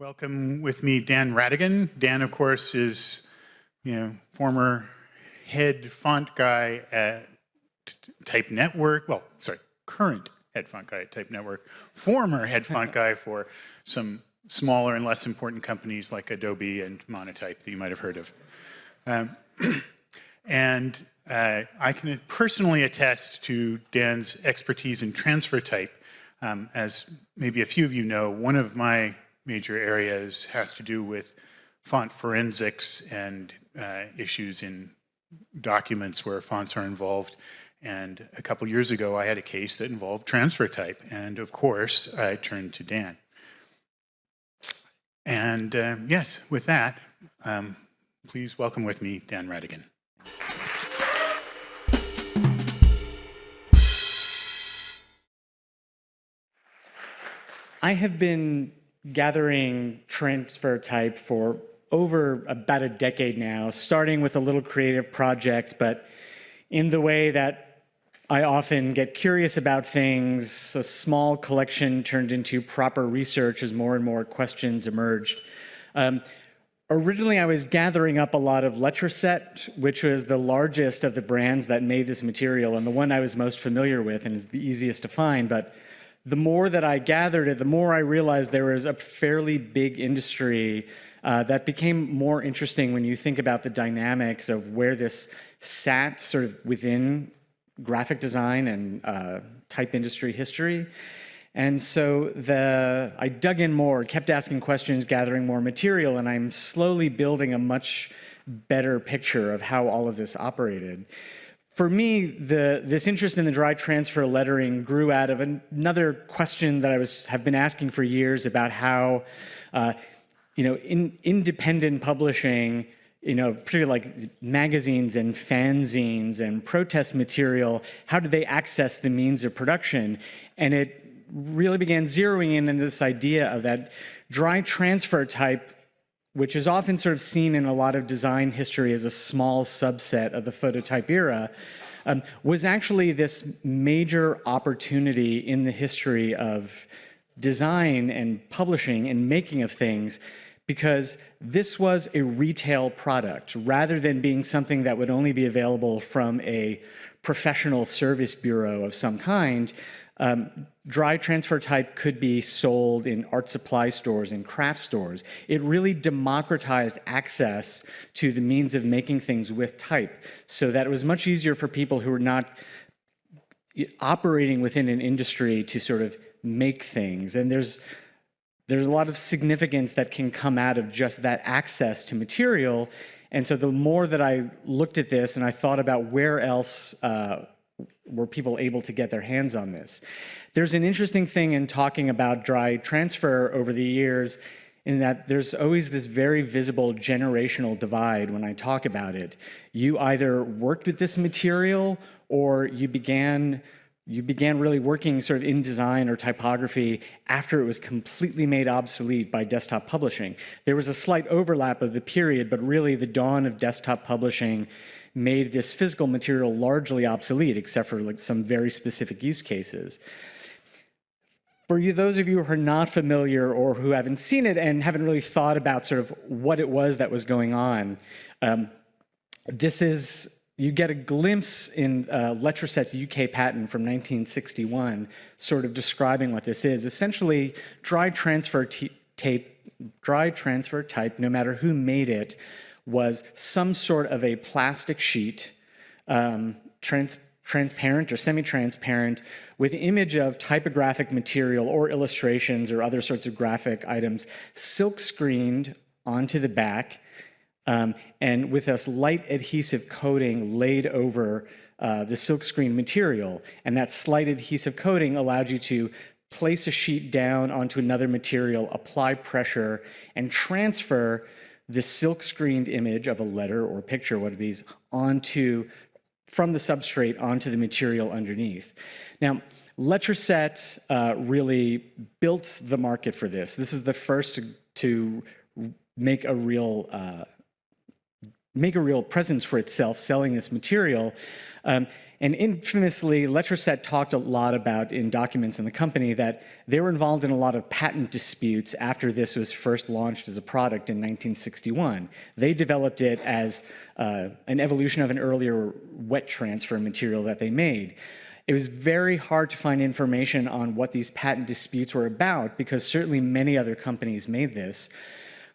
Welcome with me, Dan Rhatigan. Dan, of course, is former head font guy at Type Network. Well, sorry, current head font guy at Type Network. Former head font guy for some smaller and less important companies like Adobe and Monotype that you might have heard of. I can personally attest to Dan's expertise in transfer type. As maybe a few of you know, one of my major areas has to do with font forensics and issues in documents where fonts are involved. And a couple years ago, I had a case that involved transfer type. And of course, I turned to Dan. And yes, with that, please welcome with me, Dan Rhatigan. I have been gathering transfer type for over about a decade now, starting with a little creative project, but in the way that I often get curious about things, a small collection turned into proper research as more and more questions emerged. Originally, I was gathering up a lot of Letraset, which was the largest of the brands that made this material and the one I was most familiar with and is the easiest to find. But the more that I gathered it, the more I realized there was a fairly big industry that became more interesting when you think about the dynamics of where this sat sort of within graphic design and type industry history. And so I dug in more, kept asking questions, gathering more material, and I'm slowly building a much better picture of how all of this operated. For me, this interest in the dry transfer lettering grew out of another question that I have been asking for years about how, in independent publishing, particularly like magazines and fanzines and protest material, how do they access the means of production? And it really began zeroing in on this idea of that dry transfer type, which is often sort of seen in a lot of design history as a small subset of the phototype era, was actually this major opportunity in the history of design and publishing and making of things, because this was a retail product rather than being something that would only be available from a professional service bureau of some kind. Dry transfer type could be sold in art supply stores and craft stores. It really democratized access to the means of making things with type, so that it was much easier for people who were not operating within an industry to sort of make things. And there's a lot of significance that can come out of just that access to material. And so the more that I looked at this and I thought about where else were people able to get their hands on this. There's an interesting thing in talking about dry transfer over the years in that there's always this very visible generational divide when I talk about it. You either worked with this material or you began really working sort of in design or typography after it was completely made obsolete by desktop publishing. There was a slight overlap of the period, but really the dawn of desktop publishing made this physical material largely obsolete, except for like some very specific use cases. For you, those of you who are not familiar or who haven't seen it and haven't really thought about sort of what it was that was going on, you get a glimpse in Letraset's UK patent from 1961, sort of describing what this is. Essentially, dry transfer type, no matter who made it, was some sort of a plastic sheet, transparent or semi-transparent, with image of typographic material or illustrations or other sorts of graphic items silk screened onto the back, and with a light adhesive coating laid over the silkscreen material. And that slight adhesive coating allowed you to place a sheet down onto another material, apply pressure, and transfer the silk-screened image of a letter or picture, what it is, from the substrate onto the material underneath. Now, Letraset really built the market for this. This is the first to make a real make a real presence for itself selling this material. And infamously, Letraset talked a lot about in documents in the company that they were involved in a lot of patent disputes after this was first launched as a product in 1961. They developed it as an evolution of an earlier wet transfer material that they made. It was very hard to find information on what these patent disputes were about because certainly many other companies made this,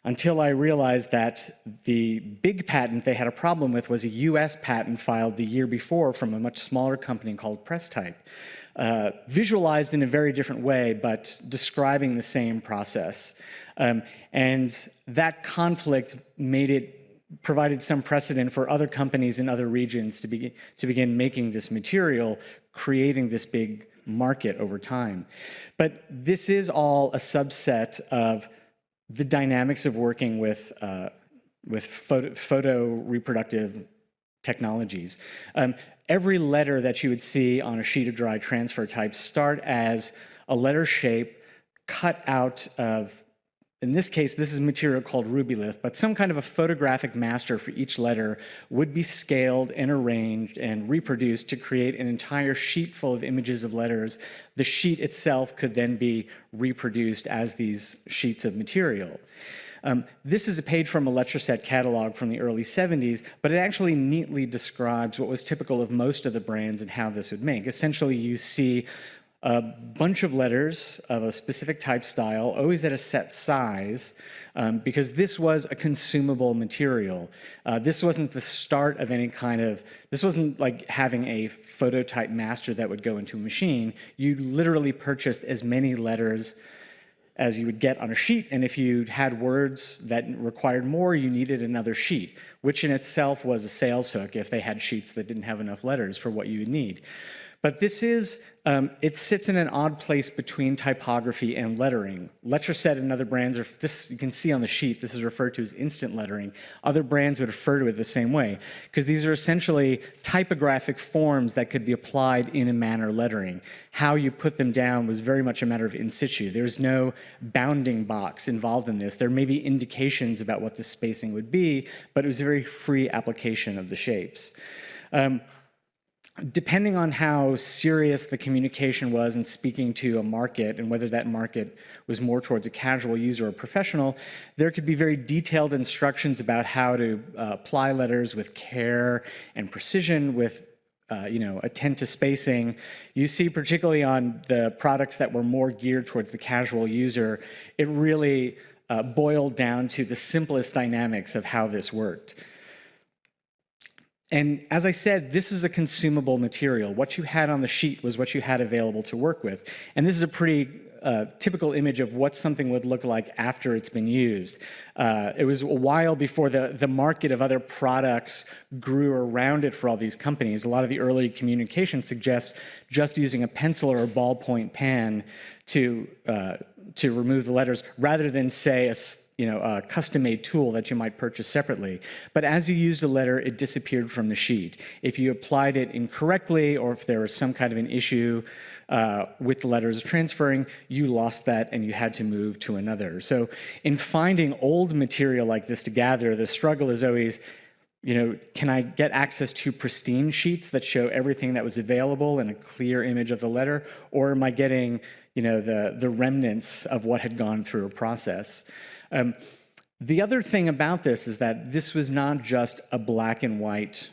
until I realized that the big patent they had a problem with was a US patent filed the year before from a much smaller company called PressType, visualized in a very different way, but describing the same process. And that conflict provided some precedent for other companies in other regions to begin making this material, creating this big market over time. But this is all a subset of the dynamics of working with photo reproductive technologies. Every letter that you would see on a sheet of dry transfer type start as a letter shape cut out of, in this case, this is material called rubylith, but some kind of a photographic master for each letter would be scaled and arranged and reproduced to create an entire sheet full of images of letters. The sheet itself could then be reproduced as these sheets of material. This is a page from a Letraset catalog from the early 70s, but it actually neatly describes what was typical of most of the brands and how this would make. Essentially, you see a bunch of letters of a specific type style, always at a set size, because this was a consumable material. This wasn't the start of any kind of, this wasn't like having a phototype master that would go into a machine. You literally purchased as many letters as you would get on a sheet, and if you had words that required more, you needed another sheet, which in itself was a sales hook if they had sheets that didn't have enough letters for what you would need. But this is, it sits in an odd place between typography and lettering. Letraset and other brands are, this you can see on the sheet, this is referred to as instant lettering. Other brands would refer to it the same way, because these are essentially typographic forms that could be applied in a manner lettering. How you put them down was very much a matter of in situ. There's no bounding box involved in this. There may be indications about what the spacing would be, but it was a very free application of the shapes. Depending on how serious the communication was in speaking to a market and whether that market was more towards a casual user or a professional, there could be very detailed instructions about how to apply letters with care and precision, with attend to spacing. You see, particularly on the products that were more geared towards the casual user, it really boiled down to the simplest dynamics of how this worked. And as I said, this is a consumable material. What you had on the sheet was what you had available to work with. And this is a pretty typical image of what something would look like after it's been used. It was a while before the market of other products grew around it for all these companies. A lot of the early communication suggests just using a pencil or a ballpoint pen to remove the letters, rather than, say, a custom-made tool that you might purchase separately. But as you used a letter, it disappeared from the sheet. If you applied it incorrectly, or if there was some kind of an issue with the letters transferring, you lost that and you had to move to another. So in finding old material like this to gather, the struggle is always, can I get access to pristine sheets that show everything that was available and a clear image of the letter, or am I getting, the remnants of what had gone through a process? The other thing about this is that this was not just a black and white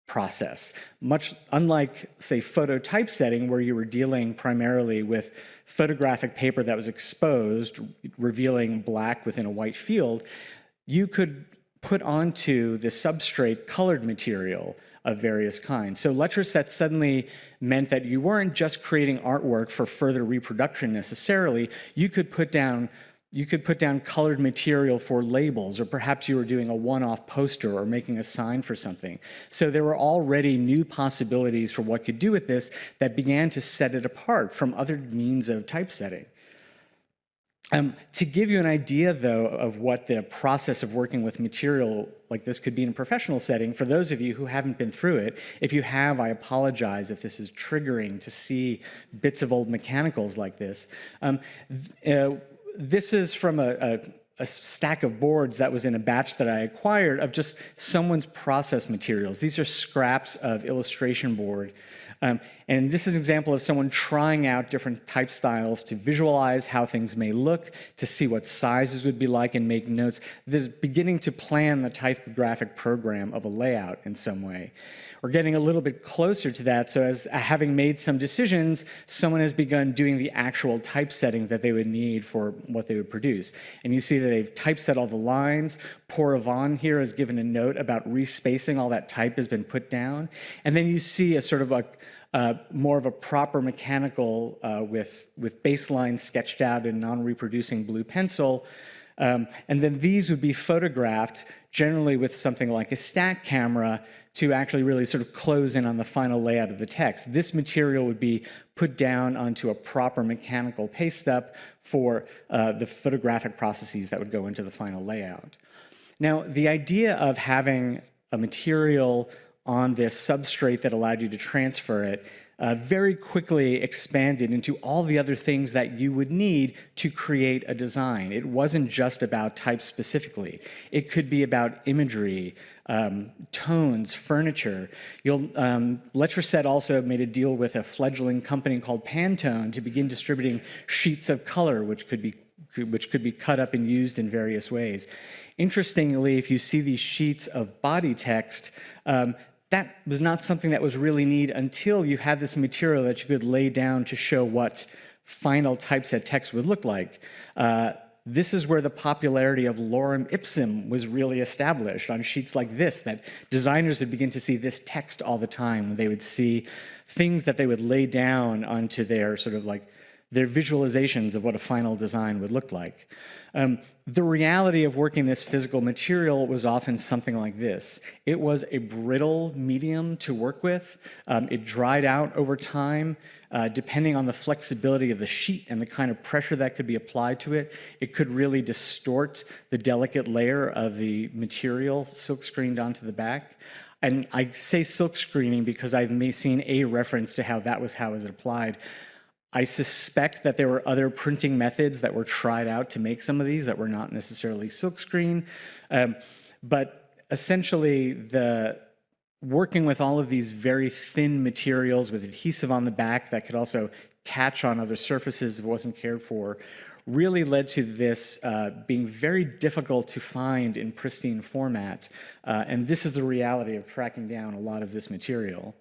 process. Much unlike, say, photo typesetting, where you were dealing primarily with photographic paper that was exposed, revealing black within a white field, you could put onto the substrate colored material of various kinds. So Letraset suddenly meant that you weren't just creating artwork for further reproduction necessarily. You could put down colored material for labels, or perhaps you were doing a one-off poster or making a sign for something. So there were already new possibilities for what could do with this that began to set it apart from other means of typesetting. To give you an idea, though, of what the process of working with material like this could be in a professional setting, for those of you who haven't been through it, if you have, I apologize if this is triggering to see bits of old mechanicals like this. This is from a a stack of boards that was in a batch that I acquired of just someone's process materials. These are scraps of illustration board. And this is an example of someone trying out different type styles to visualize how things may look, to see what sizes would be like and make notes. They're beginning to plan the typographic program of a layout in some way. We're getting a little bit closer to that, so as having made some decisions, someone has begun doing the actual typesetting that they would need for what they would produce. And you see that they've typeset all the lines. Poor Yvonne here has given a note about respacing. All that type has been put down. And then you see a sort of more of a proper mechanical with baseline sketched out in non-reproducing blue pencil. And then these would be photographed, generally with something like a stack camera, to actually really sort of close in on the final layout of the text. This material would be put down onto a proper mechanical paste up for the photographic processes that would go into the final layout. Now, the idea of having a material on this substrate that allowed you to transfer it very quickly expanded into all the other things that you would need to create a design. It wasn't just about type specifically. It could be about imagery, tones, furniture. Letraset also made a deal with a fledgling company called Pantone to begin distributing sheets of color, which could be cut up and used in various ways. Interestingly, if you see these sheets of body text, that was not something that was really neat until you had this material that you could lay down to show what final typeset text would look like. This is where the popularity of lorem ipsum was really established on sheets like this, that designers would begin to see this text all the time. They would see things that they would lay down onto their sort of like their visualizations of what a final design would look like. The reality of working this physical material was often something like this. It was a brittle medium to work with. It dried out over time. Depending on the flexibility of the sheet and the kind of pressure that could be applied to it, it could really distort the delicate layer of the material silk screened onto the back. And I say silk screening because I've seen a reference to how that was how it was applied. I suspect that there were other printing methods that were tried out to make some of these that were not necessarily silkscreen. But essentially, working with all of these very thin materials with adhesive on the back that could also catch on other surfaces if it wasn't cared for really led to this being very difficult to find in pristine format. And this is the reality of tracking down a lot of this material.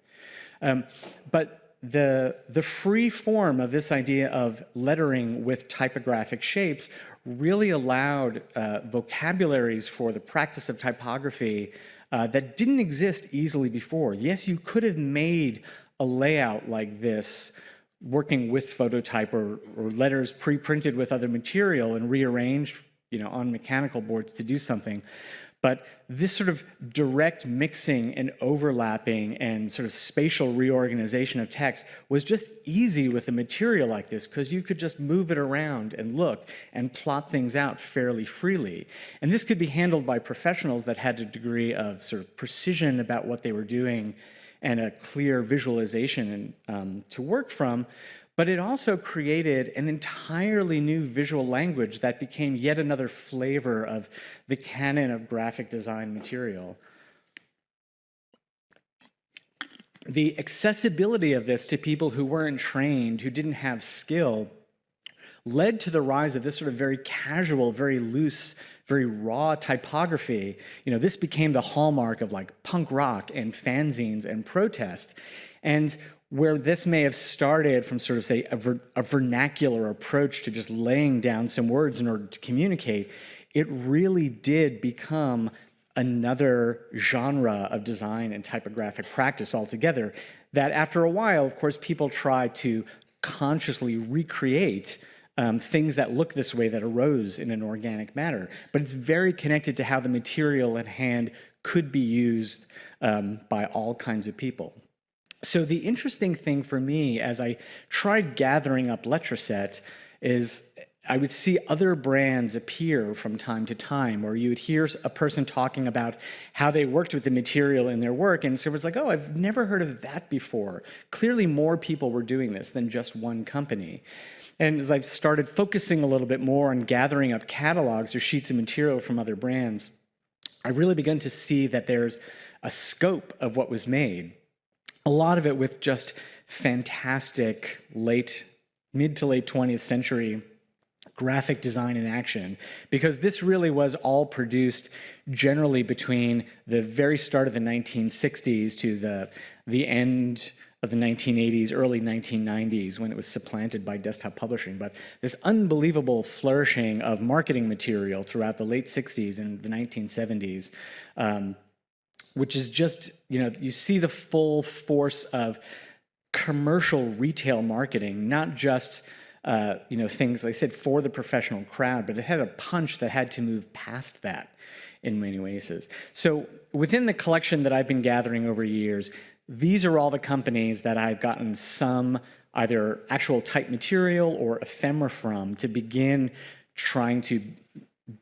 But the free form of this idea of lettering with typographic shapes really allowed vocabularies for the practice of typography that didn't exist easily before. Yes, you could have made a layout like this working with phototype or letters pre-printed with other material and rearranged, on mechanical boards to do something. But this sort of direct mixing and overlapping and sort of spatial reorganization of text was just easy with a material like this because you could just move it around and look and plot things out fairly freely. And this could be handled by professionals that had a degree of sort of precision about what they were doing and a clear visualization to work from. But it also created an entirely new visual language that became yet another flavor of the canon of graphic design material. The accessibility of this to people who weren't trained, who didn't have skill, led to the rise of this sort of very casual, very loose, very raw typography. This became the hallmark of like punk rock and fanzines and protest. And where this may have started from sort of, say, a vernacular approach to just laying down some words in order to communicate, it really did become another genre of design and typographic practice altogether that after a while, of course, people tried to consciously recreate things that look this way that arose in an organic manner. But it's very connected to how the material at hand could be used by all kinds of people. So the interesting thing for me as I tried gathering up Letraset is I would see other brands appear from time to time, or you would hear a person talking about how they worked with the material in their work, and so it was like, oh, I've never heard of that before. Clearly more people were doing this than just one company. And as I've started focusing a little bit more on gathering up catalogs or sheets of material from other brands, I really begun to see that there's a scope of what was made. A lot of it with just fantastic mid to late 20th century graphic design in action, because this really was all produced generally between the very start of the 1960s to the end of the 1980s, early 1990s, when it was supplanted by desktop publishing. But this unbelievable flourishing of marketing material throughout the late 60s and the 1970s, which is just, you see the full force of commercial retail marketing, not just things, like I said, for the professional crowd, but it had a punch that had to move past that in many ways. So within the collection that I've been gathering over years, these are all the companies that I've gotten some either actual type material or ephemera from to begin trying to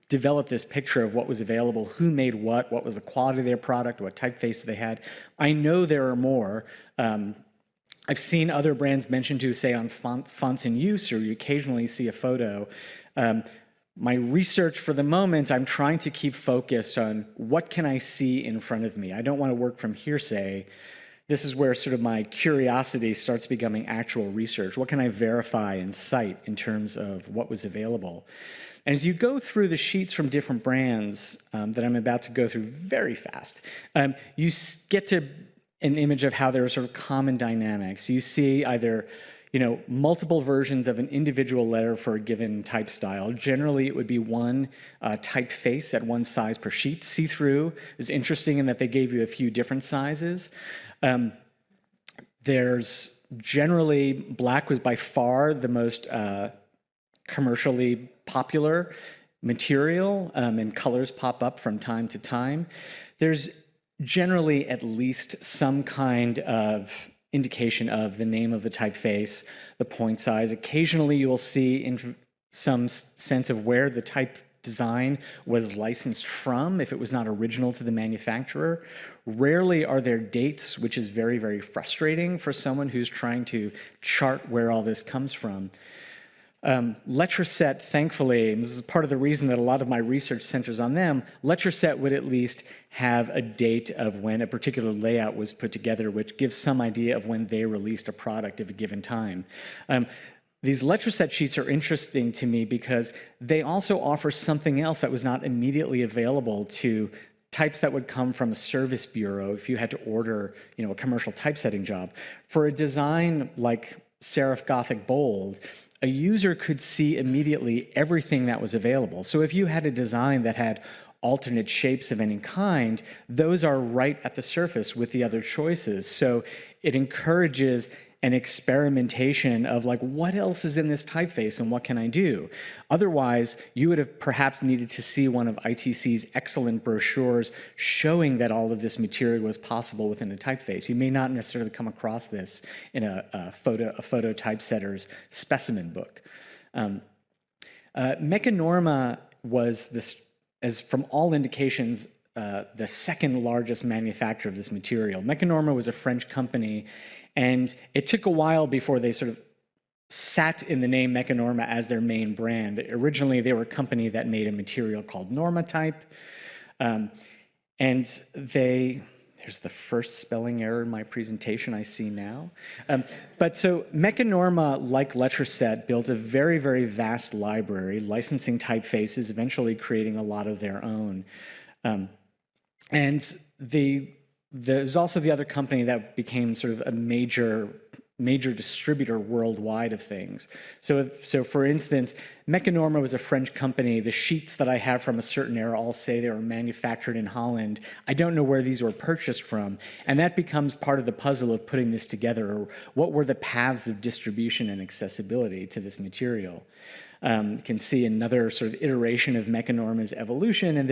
develop this picture of what was available, who made what was the quality of their product, what typeface they had. I know there are more. I've seen other brands mentioned to say on fonts in use, or you occasionally see a photo. My research for the moment, I'm trying to keep focused on what can I see in front of me. I don't want to work from hearsay. This is where sort of my curiosity starts becoming actual research. What can I verify and cite in terms of what was available? And as you go through the sheets from different brands that I'm about to go through very fast, you get to an image of how there are sort of common dynamics. You see either multiple versions of an individual letter for a given type style. Generally, it would be one typeface at one size per sheet. See-through is interesting in that they gave you a few different sizes. There's generally, black was by far the most commercially popular material, and colors pop up from time to time. There's generally at least some kind of indication of the name of the typeface, the point size. Occasionally you will see in some sense of where the type design was licensed from, if it was not original to the manufacturer. Rarely are there dates, which is very, very frustrating for someone who's trying to chart where all this comes from. Letraset, thankfully, and this is part of the reason that a lot of my research centers on them, Letraset would at least have a date of when a particular layout was put together, which gives some idea of when they released a product at a given time. These Letraset sheets are interesting to me because they also offer something else that was not immediately available to types that would come from a service bureau if you had to order, a commercial typesetting job. For a design like Serif Gothic Bold, a user could see immediately everything that was available. So if you had a design that had alternate shapes of any kind, those are right at the surface with the other choices. So it encourages an experimentation of like, what else is in this typeface and what can I do? Otherwise, you would have perhaps needed to see one of ITC's excellent brochures showing that all of this material was possible within a typeface. You may not necessarily come across this in a photo typesetter's specimen book. Mechanorma was this, as from all indications, the second largest manufacturer of this material. Mechanorma was a French company, and it took a while before they sort of sat in the name Mechanorma as their main brand. Originally, they were a company that made a material called Normatype, and there's the first spelling error in my presentation I see now. But so Mechanorma, like Letraset, built a very, very vast library, licensing typefaces, eventually creating a lot of their own. And there's also the other company that became sort of a major distributor worldwide of things. So for instance, Mechanorma was a French company. The sheets that I have from a certain era all say they were manufactured in Holland. I don't know where these were purchased from. And that becomes part of the puzzle of putting this together. Or what were the paths of distribution and accessibility to this material? You can see another sort of iteration of Mechanorma's evolution in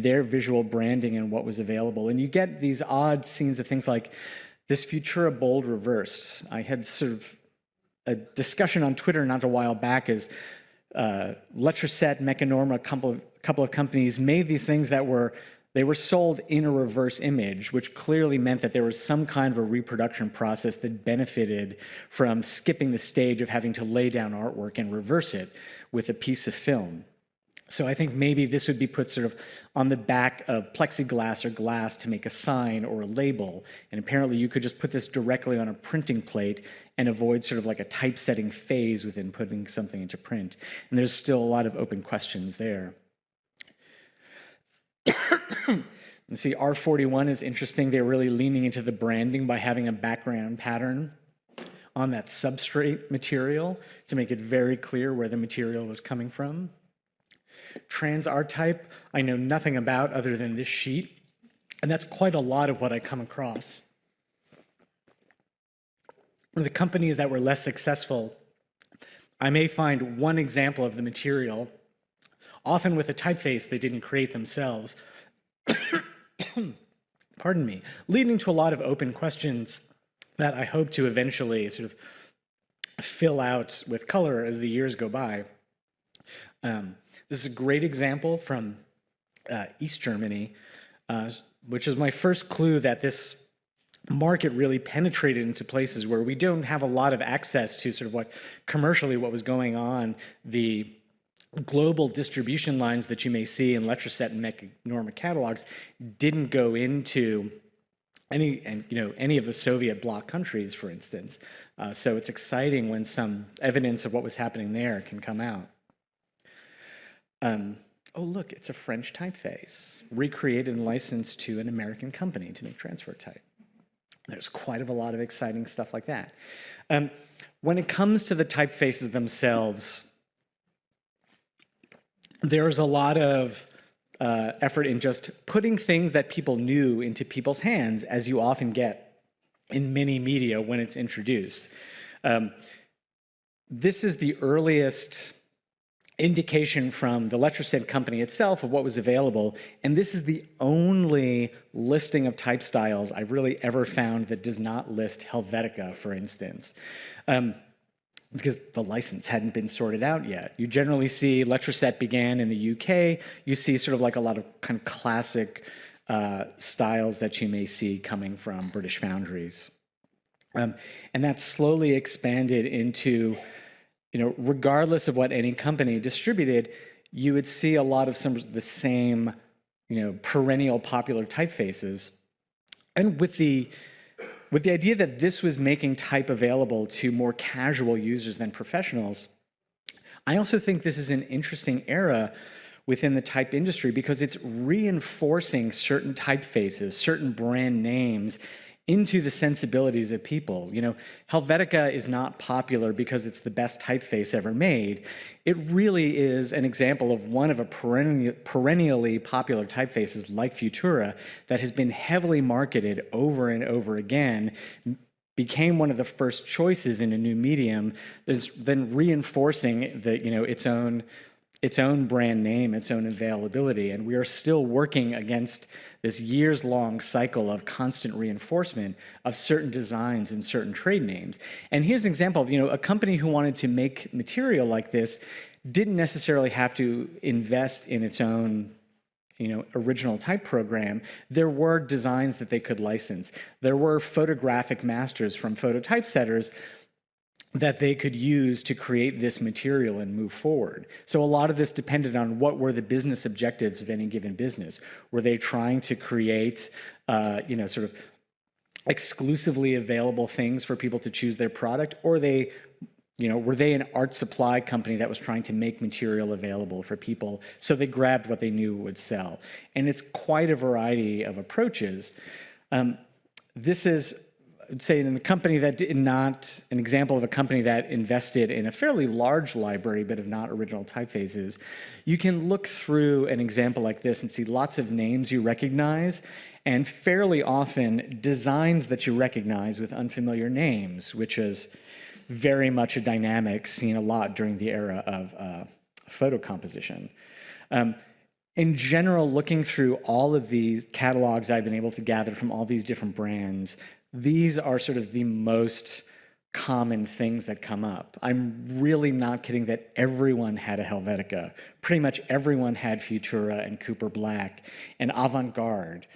their visual branding and what was available. And you get these odd scenes of things like this Futura Bold reverse. I had sort of a discussion on Twitter not a while back as Letraset, Mechanorma, a couple of companies made these things that were They were sold in a reverse image, which clearly meant that there was some kind of a reproduction process that benefited from skipping the stage of having to lay down artwork and reverse it with a piece of film. So I think maybe this would be put sort of on the back of plexiglass or glass to make a sign or a label. And apparently you could just put this directly on a printing plate and avoid sort of like a typesetting phase within putting something into print. And there's still a lot of open questions there. And see, R41 is interesting. They're really leaning into the branding by having a background pattern on that substrate material to make it very clear where the material was coming from. Trans ATypI, I know nothing about other than this sheet, and that's quite a lot of what I come across. The companies that were less successful, I may find one example of the material, often with a typeface they didn't create themselves, pardon me, leading to a lot of open questions that I hope to eventually sort of fill out with color as the years go by. This is a great example from East Germany, which is my first clue that this market really penetrated into places where we don't have a lot of access to sort of what commercially what was going on. The global distribution lines that you may see in Letraset and Norma catalogs didn't go into any of the Soviet bloc countries, for instance. So it's exciting when some evidence of what was happening there can come out. Oh, look, it's a French typeface, recreated and licensed to an American company to make transfer type. There's quite a lot of exciting stuff like that. When it comes to the typefaces themselves, there's a lot of effort in just putting things that people knew into people's hands, as you often get in many media when it's introduced. This is the earliest indication from the Letraset company itself of what was available, and this is the only listing of type styles I've really ever found that does not list Helvetica, for instance, because the license hadn't been sorted out yet. You generally see Letraset began in the UK. You see sort of like a lot of kind of classic styles that you may see coming from British foundries. And that slowly expanded into, regardless of what any company distributed, you would see a lot of some of the same, perennial popular typefaces. And with the idea that this was making type available to more casual users than professionals, I also think this is an interesting era within the type industry because it's reinforcing certain typefaces, certain brand names into the sensibilities of people. Helvetica is not popular because it's the best typeface ever made. It really is an example of one of a perennially popular typefaces like Futura that has been heavily marketed over and over again, became one of the first choices in a new medium, then reinforcing its own brand name, its own availability. And we are still working against this years-long cycle of constant reinforcement of certain designs and certain trade names. And here's an example of, a company who wanted to make material like this didn't necessarily have to invest in its own original type program. There were designs that they could license. There were photographic masters from photo typesetters that they could use to create this material and move forward. So a lot of this depended on what were the business objectives of any given business. Were they trying to create, sort of exclusively available things for people to choose their product, or were they an art supply company that was trying to make material available for people, so they grabbed what they knew would sell? And it's quite a variety of approaches. This is, I'd say, in a company that did not, an example of a company that invested in a fairly large library but of not original typefaces. You can look through an example like this and see lots of names you recognize, and fairly often designs that you recognize with unfamiliar names, which is very much a dynamic seen a lot during the era of photo composition. In general, looking through all of these catalogs I've been able to gather from all these different brands, these are sort of the most common things that come up. I'm really not kidding that everyone had a Helvetica. Pretty much everyone had Futura and Cooper Black and Avant-Garde.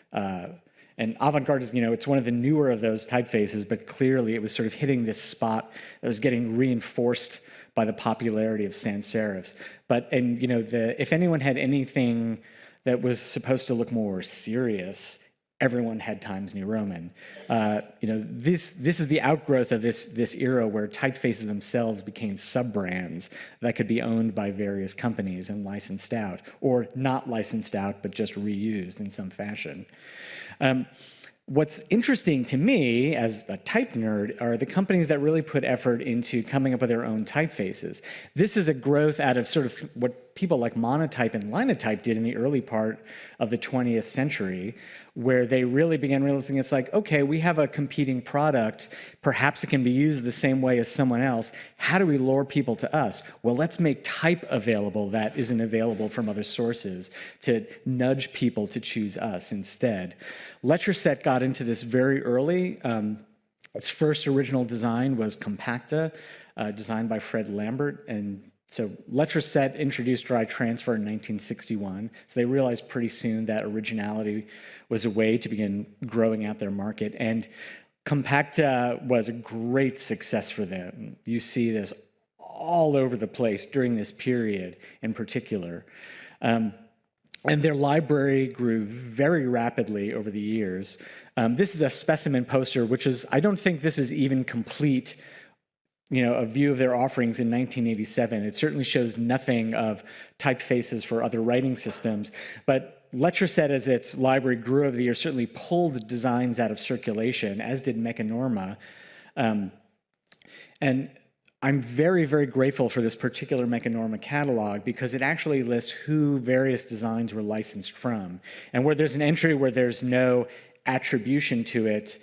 And Avant-Garde is, it's one of the newer of those typefaces, but clearly it was sort of hitting this spot that was getting reinforced by the popularity of sans serifs. If anyone had anything that was supposed to look more serious, everyone had Times New Roman. This is the outgrowth of this era where typefaces themselves became sub-brands that could be owned by various companies and licensed out, or not licensed out, but just reused in some fashion. What's interesting to me as a type nerd are the companies that really put effort into coming up with their own typefaces. This is a growth out of sort of what people like Monotype and Linotype did in the early part of the 20th century, where they really began realizing it's like, okay, we have a competing product. Perhaps it can be used the same way as someone else. How do we lure people to us? Well, let's make type available that isn't available from other sources to nudge people to choose us instead. Letraset got into this very early. Its first original design was Compacta, designed by Fred Lambert, and so Letraset introduced dry transfer in 1961, so they realized pretty soon that originality was a way to begin growing out their market, and Compacta was a great success for them. You see this all over the place during this period in particular. And their library grew very rapidly over the years. This is a specimen poster, which is, I don't think this is even complete, a view of their offerings in 1987. It certainly shows nothing of typefaces for other writing systems, but Letraset, as its library grew over the years, certainly pulled designs out of circulation, as did Mechanorma. And I'm very, very grateful for this particular Mechanorma catalog because it actually lists who various designs were licensed from. And where there's an entry where there's no attribution to it,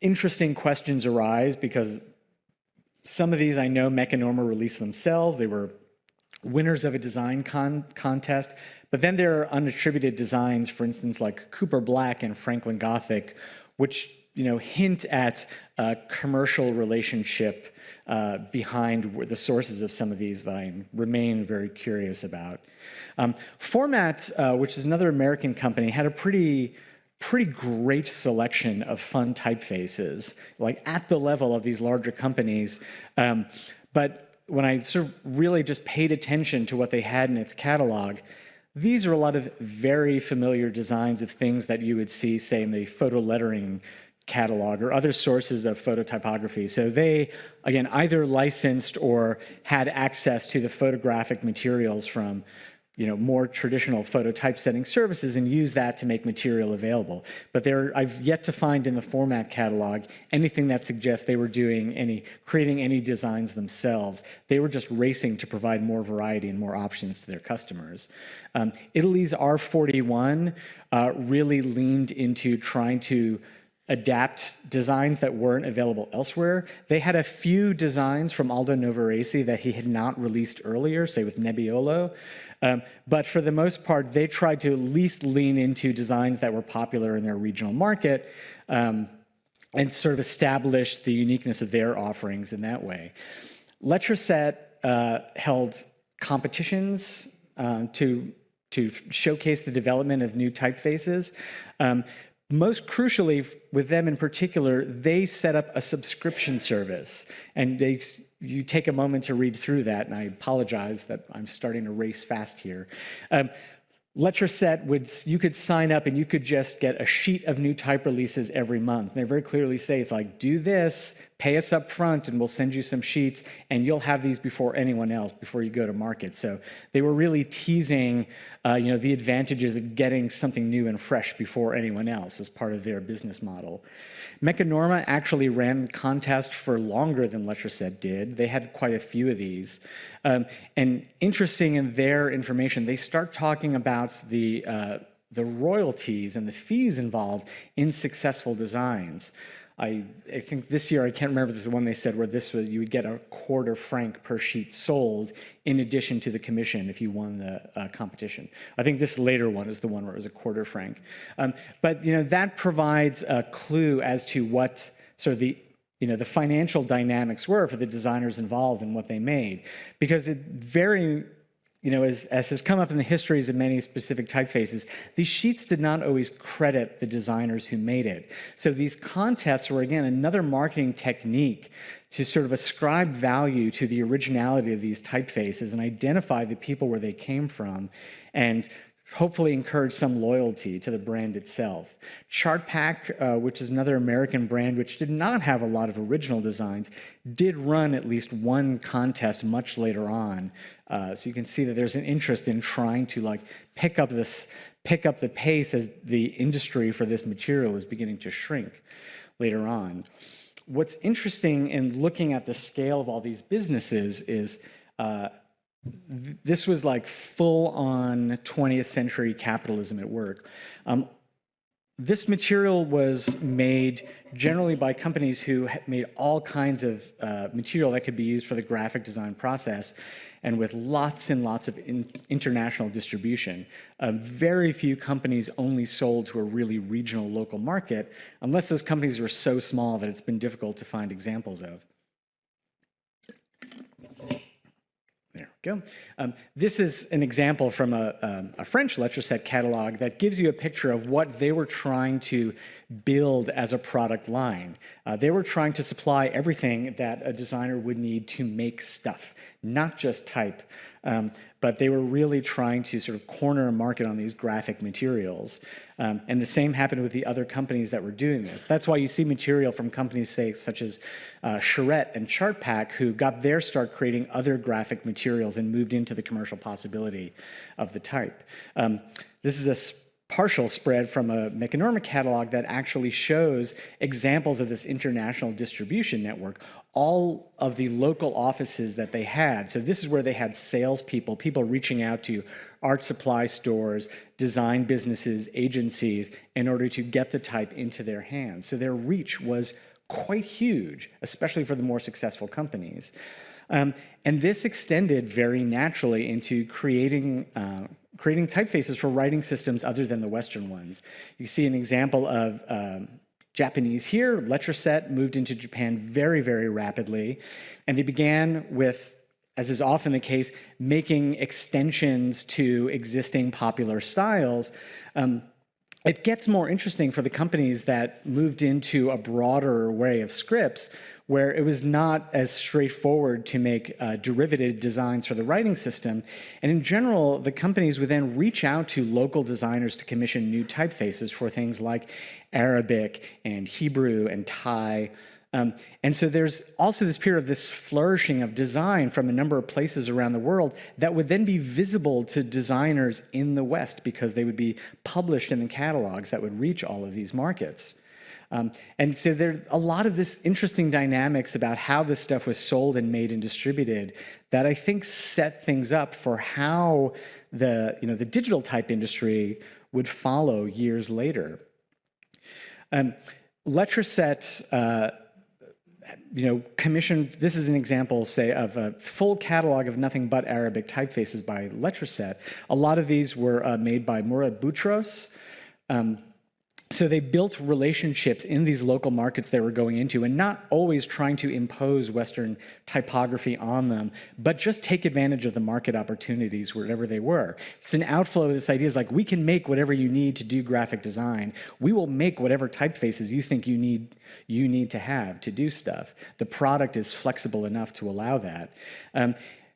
interesting questions arise because some of these I know Mechanorma released themselves. They were winners of a design contest. But then there are unattributed designs, for instance, like Cooper Black and Franklin Gothic, which hint at a commercial relationship behind the sources of some of these that I remain very curious about. Format, which is another American company, had a pretty great selection of fun typefaces, like at the level of these larger companies. But when I sort of really just paid attention to what they had in its catalog, these are a lot of very familiar designs of things that you would see, say, in the photo lettering catalog or other sources of phototypography. So they, again, either licensed or had access to the photographic materials from more traditional photo typesetting services and use that to make material available. But I've yet to find in the Format catalog anything that suggests they were creating any designs themselves. They were just racing to provide more variety and more options to their customers. Italy's R41 really leaned into trying to adapt designs that weren't available elsewhere. They had a few designs from Aldo Novarese that he had not released earlier, say with Nebbiolo. But for the most part, they tried to at least lean into designs that were popular in their regional market and sort of establish the uniqueness of their offerings in that way. Letraset held competitions to showcase the development of new typefaces. Most crucially, with them in particular, they set up a subscription service, and you take a moment to read through that, and I apologize that I'm starting to race fast here. Letraset, you could sign up and you could just get a sheet of new type releases every month. And they very clearly say, it's like, do this, pay us up front, and we'll send you some sheets, and you'll have these before anyone else, before you go to market. So they were really teasing the advantages of getting something new and fresh before anyone else as part of their business model. Mechanorma actually ran contests for longer than Letraset did. They had quite a few of these. And interesting in their information, they start talking about the royalties and the fees involved in successful designs. I think this year, I can't remember the one they said where this was, you would get a £0.25 per sheet sold in addition to the commission if you won the competition. I think this later one is the one where it was a £0.25. But that provides a clue as to what sort of the the financial dynamics were for the designers involved in what they made. Because it very, as has come up in the histories of many specific typefaces, these sheets did not always credit the designers who made it. So these contests were, again, another marketing technique to sort of ascribe value to the originality of these typefaces and identify the people where they came from, and hopefully encourage some loyalty to the brand itself. ChartPack, which is another American brand which did not have a lot of original designs, did run at least one contest much later on. So you can see that there's an interest in trying to pick up the pace as the industry for this material is beginning to shrink later on. What's interesting in looking at the scale of all these businesses is this was like full-on 20th century capitalism at work. This material was made generally by companies who made all kinds of material that could be used for the graphic design process, and with lots and lots of international distribution. Very few companies only sold to a really regional local market, unless those companies were so small that it's been difficult to find examples of. There we go. This is an example from a French Letraset catalog that gives you a picture of what they were trying to build as a product line. They were trying to supply everything that a designer would need to make stuff, not just type, but they were really trying to sort of corner a market on these graphic materials. And the same happened with the other companies that were doing this. That's why you see material from companies, say, such as Charette and ChartPack, who got their start creating other graphic materials and moved into the commercial possibility of the type. This is a partial spread from a Mechanorma catalog that actually shows examples of this international distribution network, all of the local offices that they had. So this is where they had salespeople, people reaching out to art supply stores, design businesses, agencies, in order to get the type into their hands. So their reach was quite huge, especially for the more successful companies. And this extended very naturally into creating typefaces for writing systems other than the Western ones. You see an example of Japanese here. Letraset moved into Japan very, very rapidly, and they began with, as is often the case, making extensions to existing popular styles. It gets more interesting for the companies that moved into a broader array of scripts, where it was not as straightforward to make derivative designs for the writing system. And in general, the companies would then reach out to local designers to commission new typefaces for things like Arabic and Hebrew and Thai. And so there's also this period of this flourishing of design from a number of places around the world that would then be visible to designers in the West, because they would be published in the catalogs that would reach all of these markets. And so there's a lot of this interesting dynamics about how this stuff was sold and made and distributed that I think set things up for how the digital type industry would follow years later. Letraset commissioned, this is an example, say, of a full catalog of nothing but Arabic typefaces by Letraset. A lot of these were made by Murad Boutros. So they built relationships in these local markets they were going into, and not always trying to impose Western typography on them, but just take advantage of the market opportunities wherever they were. It's an outflow of this idea, is like, we can make whatever you need to do graphic design. We will make whatever typefaces you think you need to have to do stuff. The product is flexible enough to allow that.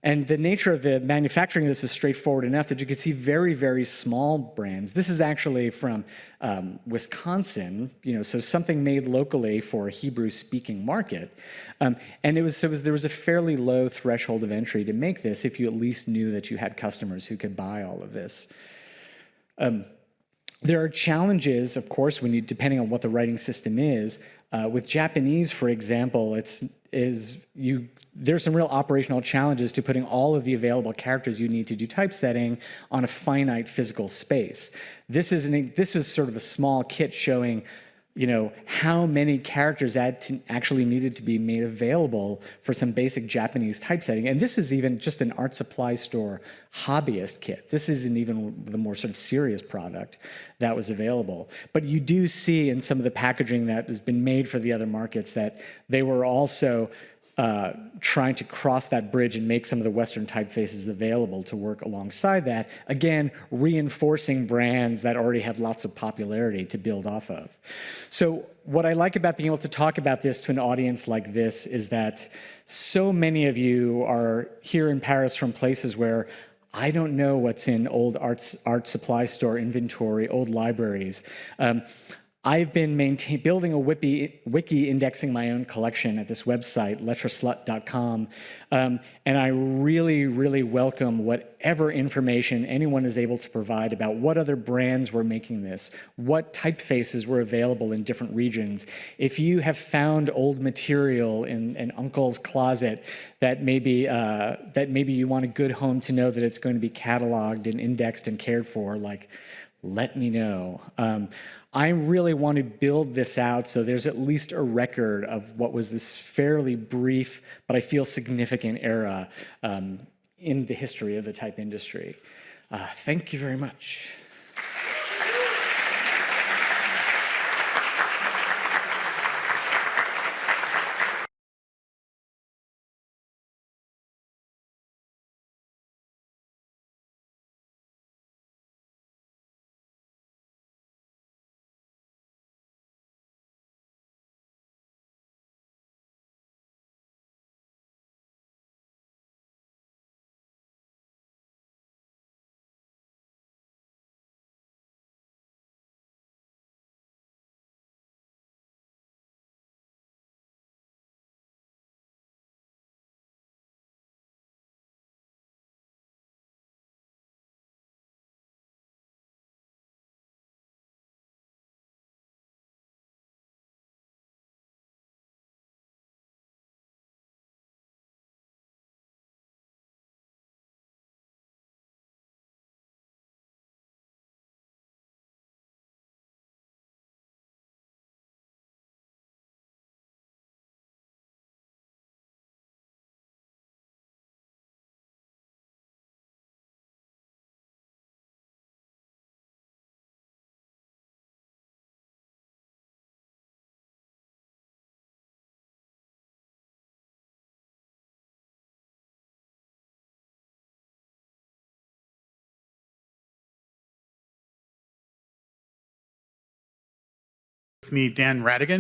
And the nature of the manufacturing of this is straightforward enough that you can see very, very small brands. This is actually from Wisconsin, so something made locally for a Hebrew-speaking market. And there was a fairly low threshold of entry to make this, if you at least knew that you had customers who could buy all of this. There are challenges, of course, depending on what the writing system is. With Japanese, for example, there's some real operational challenges to putting all of the available characters you need to do typesetting on a finite physical space. This is sort of a small kit showing, how many characters actually needed to be made available for some basic Japanese typesetting. And this is even just an art supply store hobbyist kit. This isn't even the more sort of serious product that was available. But you do see in some of the packaging that has been made for the other markets that they were also trying to cross that bridge and make some of the Western typefaces available to work alongside that, again, reinforcing brands that already had lots of popularity to build off of. So what I like about being able to talk about this to an audience like this is that so many of you are here in Paris from places where I don't know what's in old art supply store inventory, old libraries. I've been building a wiki indexing my own collection at this website, lettraslut.com, and I really, really welcome whatever information anyone is able to provide about what other brands were making this, what typefaces were available in different regions. If you have found old material in an uncle's closet that maybe you want a good home to know that it's going to be cataloged and indexed and cared for, let me know. I really want to build this out so there's at least a record of what was this fairly brief, but I feel significant era in the history of the type industry. Thank you very much. With me, Dan Rhatigan.